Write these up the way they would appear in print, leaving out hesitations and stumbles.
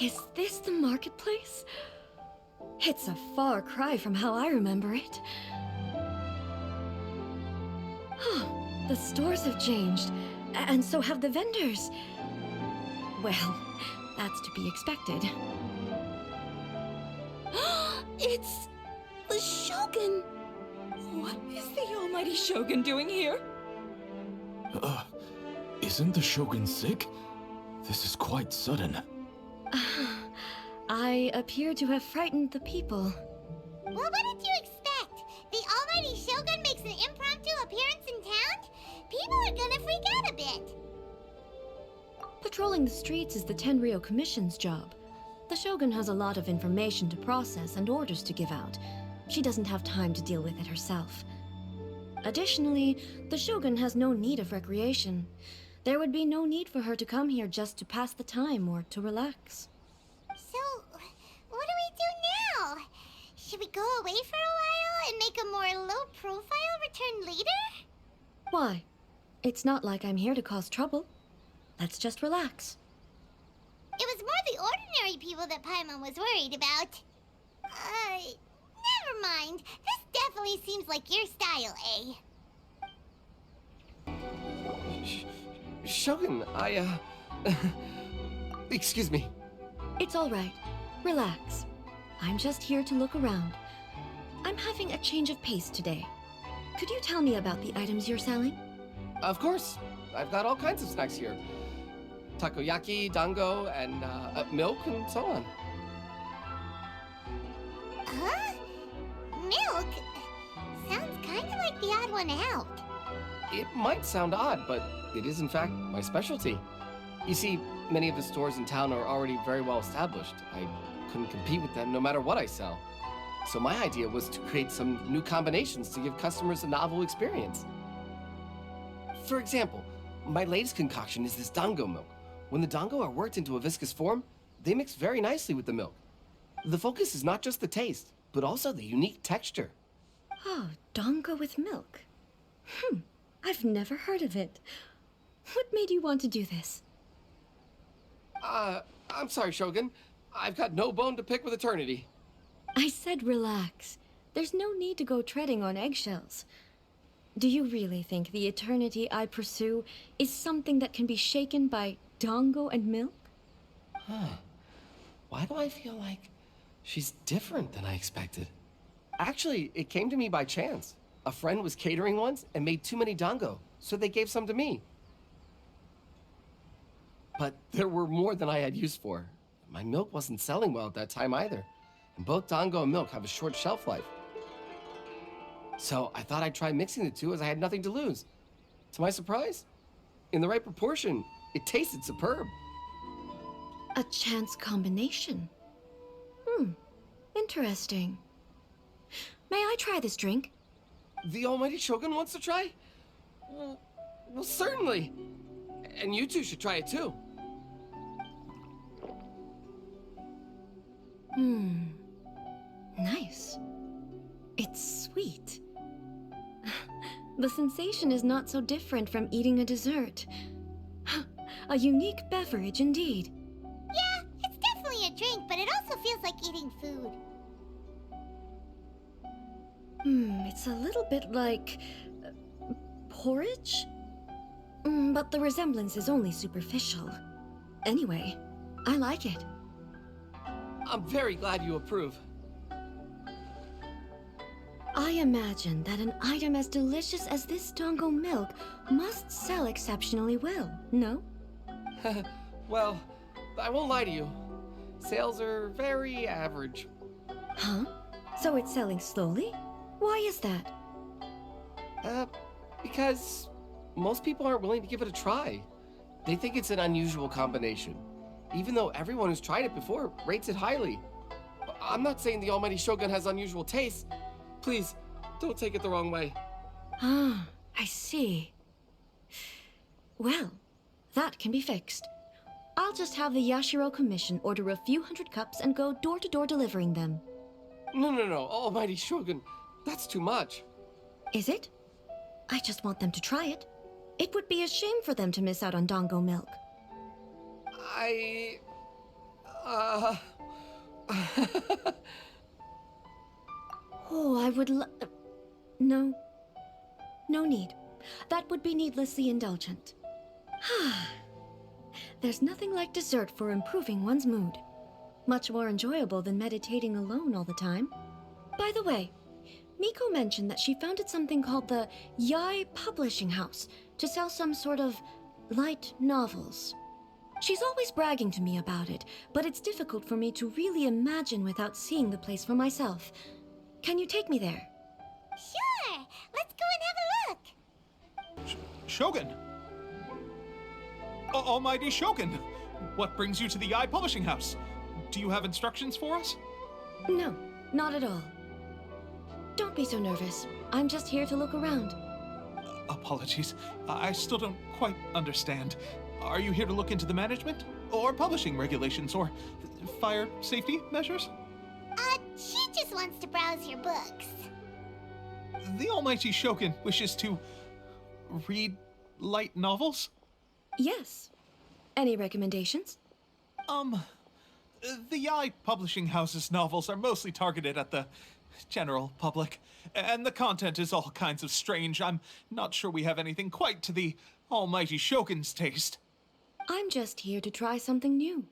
Is this the marketplace? It's a far cry from how I remember it. The stores have changed, and so have the vendors. Well, that's to be expected. It's the Shogun! What is the almighty Shogun doing here? Isn't the Shogun sick? This is quite sudden. I appear to have frightened the people. Well, what did you expect? The almighty Shogun makes an impromptu appearance in town? People are gonna freak out a bit. Patrolling the streets is the Tenryou Commission's job. The Shogun has a lot of information to process and orders to give out. She doesn't have time to deal with it herself. Additionally, the Shogun has no need of recreation. There would be no need for her to come here just to pass the time or to relax. So, what do we do now? Should we go away for a while and make a more low-profile return later? Why? It's not like I'm here to cause trouble. Let's just relax. It was more the ordinary people that Paimon was worried about. Never mind. This definitely seems like your style, eh? Shogun, excuse me. It's all right. Relax. I'm just here to look around. I'm having a change of pace today. Could you tell me about the items you're selling? Of course. I've got all kinds of snacks here. Takoyaki, dango, and milk, and so on. Huh? Milk? Sounds kind of like the odd one out. It might sound odd, but it is in fact my specialty. You see, many of the stores in town are already very well established. I couldn't compete with them no matter what I sell. So my idea was to create some new combinations to give customers a novel experience. For example, my latest concoction is this dango milk. When the dango are worked into a viscous form, they mix very nicely with the milk. The focus is not just the taste, but also the unique texture. Oh, dango with milk. I've never heard of it. What made you want to do this? I'm sorry, Shogun. I've got no bone to pick with eternity. I said relax. There's no need to go treading on eggshells. Do you really think the eternity I pursue is something that can be shaken by dango and milk? Why do I feel like she's different than I expected? Actually, it came to me by chance. A friend was catering once and made too many dango, so they gave some to me. But there were more than I had use for. My milk wasn't selling well at that time either, and both dango and milk have a short shelf life. So I thought I'd try mixing the two as I had nothing to lose. To my surprise, in the right proportion, it tasted superb. A chance combination. Interesting. May I try this drink? The almighty Shogun wants to try? Well, certainly. And you two should try it too. Nice. It's sweet. The sensation is not so different from eating a dessert. A unique beverage indeed. Yeah, it's definitely a drink, but it also feels like eating food. It's a little bit like porridge? But the resemblance is only superficial. Anyway, I like it. I'm very glad you approve. I imagine that an item as delicious as this dango milk must sell exceptionally well, no? Well, I won't lie to you. Sales are very average. Huh? So it's selling slowly? Why is that? Because most people aren't willing to give it a try. They think it's an unusual combination, even though everyone who's tried it before rates it highly. I'm not saying the almighty Shogun has unusual tastes. Please, don't take it the wrong way. Ah, I see. Well, that can be fixed. I'll just have the Yashiro Commission order a few hundred cups and go door-to-door delivering them. No, almighty Shogun. That's too much. Is it? I just want them to try it. It would be a shame for them to miss out on dango milk. Oh, I would No. No need. That would be needlessly indulgent. There's nothing like dessert for improving one's mood. Much more enjoyable than meditating alone all the time. By the way, Miko mentioned that she founded something called the Yai Publishing House to sell some sort of light novels. She's always bragging to me about it, but it's difficult for me to really imagine without seeing the place for myself. Can you take me there? Sure! Let's go and have a look! Shogun! Almighty Shogun! What brings you to the Eye Publishing House? Do you have instructions for us? No, not at all. Don't be so nervous. I'm just here to look around. Apologies. I still don't quite understand. Are you here to look into the management? Or publishing regulations? Or fire safety measures? She just wants to browse your books. The Almighty Shogun wishes to read light novels? Yes. Any recommendations? The Yai Publishing House's novels are mostly targeted at the general public, and the content is all kinds of strange. I'm not sure we have anything quite to the Almighty Shogun's taste. I'm just here to try something new.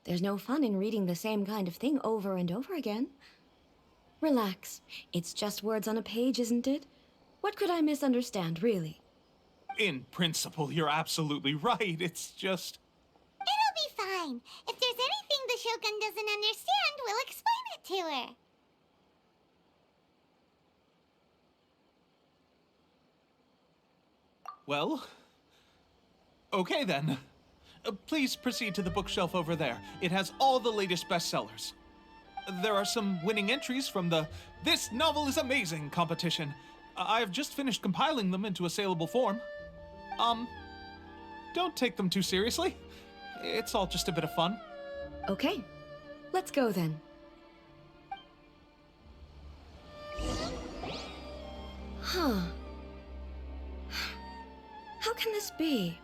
There's no fun in reading the same kind of thing over and over again. Relax. It's just words on a page, isn't it? What could I misunderstand, really? In principle, you're absolutely right. It's just... It'll be fine. If there's anything the Shogun doesn't understand, we'll explain it to her. Well... Okay then. Please proceed to the bookshelf over there. It has all the latest bestsellers. There are some winning entries from the This Novel is Amazing competition. I've just finished compiling them into a saleable form. Don't take them too seriously. It's all just a bit of fun. Okay. Let's go then. Huh. How can this be?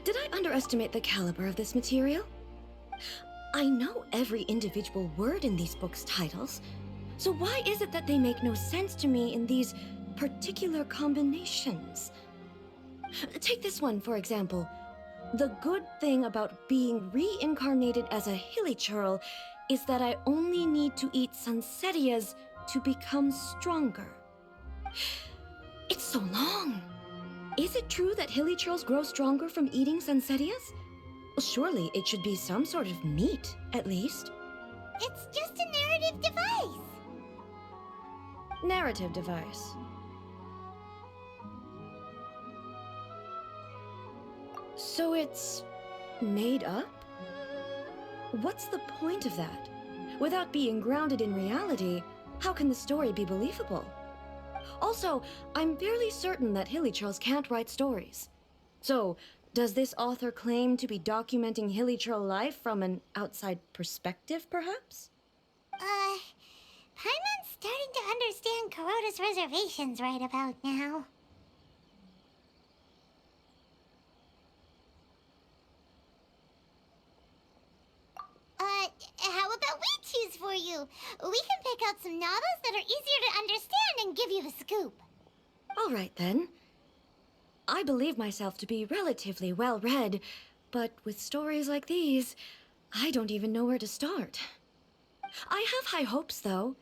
Did I underestimate the caliber of this material? I know every individual word in these books' titles, so why is it that they make no sense to me in these particular combinations? Take this one, for example. The good thing about being reincarnated as a hilly churl is that I only need to eat sunsettias to become stronger. It's so long. Is it true that hilly churls grow stronger from eating sunsettias? Surely it should be some sort of meat, at least. It's just a narrative device. Narrative device. So it's made up? What's the point of that? Without being grounded in reality, how can the story be believable? Also, I'm fairly certain that hilly churls can't write stories. So, does this author claim to be documenting hilly churl life from an outside perspective, perhaps? Paimon's starting to understand Kuroda's reservations right about now. How about we choose for you? We can pick out some novels that are easier to understand and give you the scoop. All right, then. I believe myself to be relatively well-read, but with stories like these, I don't even know where to start. I have high hopes, though.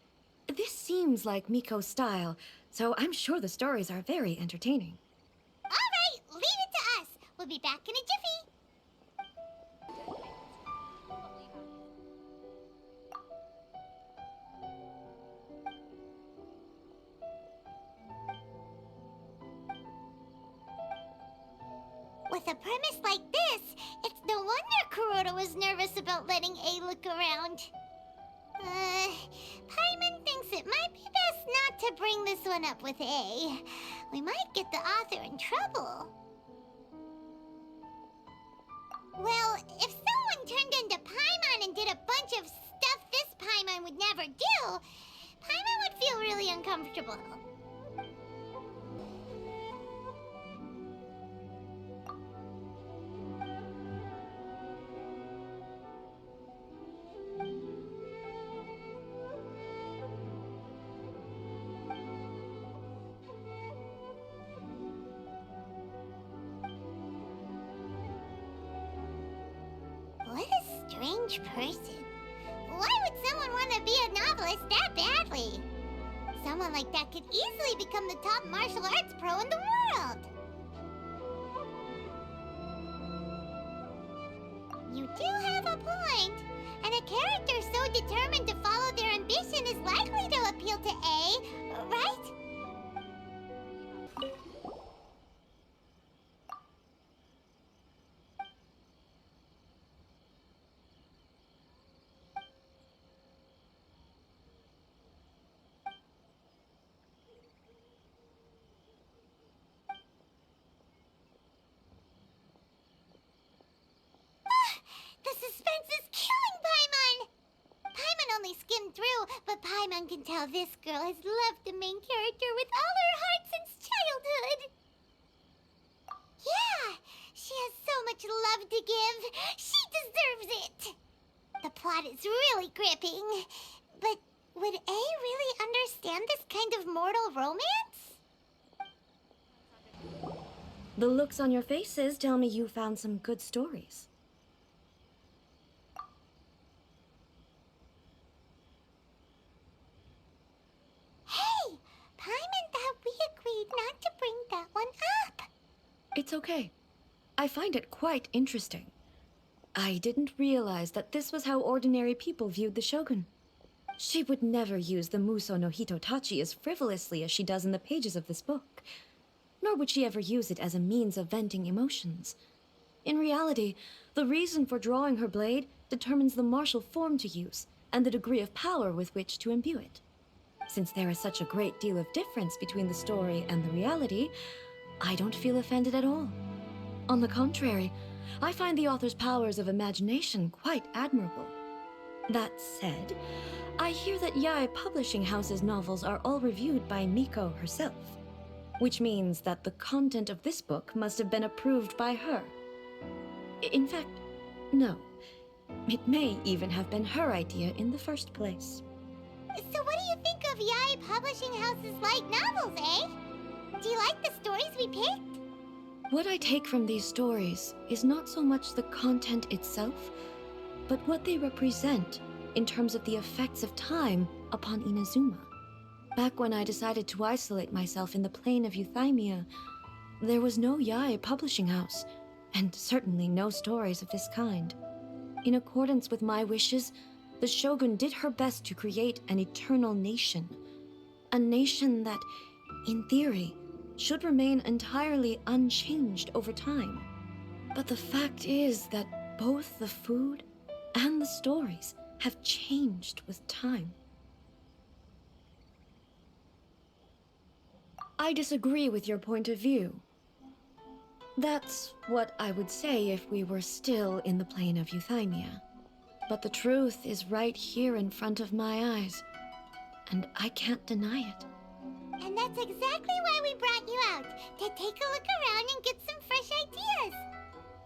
This seems like Miko's style, so I'm sure the stories are very entertaining. All right, leave it to us. We'll be back in a jiffy. With a premise like this, it's no wonder Kuroda was nervous about letting A look around. Paimon thinks it might be best not to bring this one up with A. We might get the author in trouble. Well, if someone turned into Paimon and did a bunch of stuff this Paimon would never do, Paimon would feel really uncomfortable. strange person. Why would someone want to be a novelist that badly? Someone like that could easily become the top martial arts pro in the world. You do have a point. And a character so determined to follow their ambition is likely to appeal to A, right? The suspense is killing Paimon! Paimon only skimmed through, but Paimon can tell this girl has loved the main character with all her heart since childhood. Yeah, she has so much love to give. She deserves it. The plot is really gripping. But would A really understand this kind of mortal romance? The looks on your faces tell me you found some good stories. Hey! Paimon thought we agreed not to bring that one up. It's okay. I find it quite interesting. I didn't realize that this was how ordinary people viewed the Shogun. She would never use the Muso no Hitotachi as frivolously as she does in the pages of this book. Nor would she ever use it as a means of venting emotions. In reality, the reason for drawing her blade determines the martial form to use and the degree of power with which to imbue it. Since there is such a great deal of difference between the story and the reality, I don't feel offended at all. On the contrary, I find the author's powers of imagination quite admirable. That said, I hear that Yae Publishing House's novels are all reviewed by Miko herself, which means that the content of this book must have been approved by her. In fact, no. It may even have been her idea in the first place. So what do you think of Yae Publishing House's light novels, eh? Do you like the stories we picked? What I take from these stories is not so much the content itself, but what they represent in terms of the effects of time upon Inazuma. Back when I decided to isolate myself in the plain of Euthymia, there was no Yae Publishing House, and certainly no stories of this kind. In accordance with my wishes, the Shogun did her best to create an eternal nation. A nation that, in theory, should remain entirely unchanged over time. But the fact is that both the food and the stories have changed with time. I disagree with your point of view. That's what I would say if we were still in the plane of Euthymia. But the truth is right here in front of my eyes, and I can't deny it. And that's exactly why we brought you out, to take a look around and get some fresh ideas.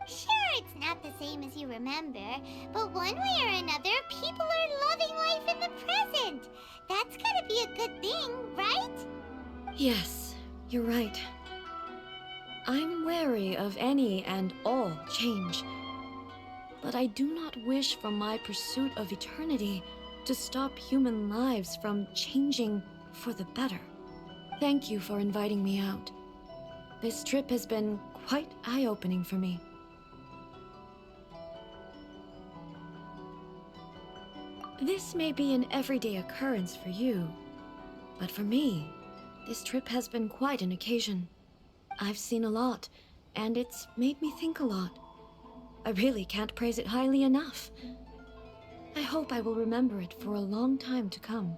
Sure, it's not the same as you remember, but one way or another, people are loving life in the present. That's gotta be a good thing, right? Yes, you're right. I'm wary of any and all change, but I do not wish for my pursuit of eternity to stop human lives from changing for the better. Thank you for inviting me out. This trip has been quite eye-opening for me. This may be an everyday occurrence for you, but for me, this trip has been quite an occasion. I've seen a lot, and it's made me think a lot. I really can't praise it highly enough. I hope I will remember it for a long time to come.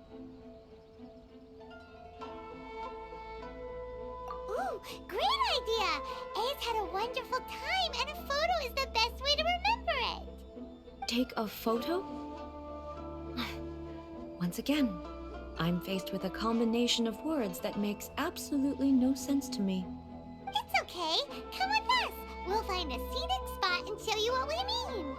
Ooh, great idea! A's had a wonderful time, and a photo is the best way to remember it. Take a photo? Once again, I'm faced with a combination of words that makes absolutely no sense to me. It's okay. Come with us. We'll find a scenic spot and show you what we mean.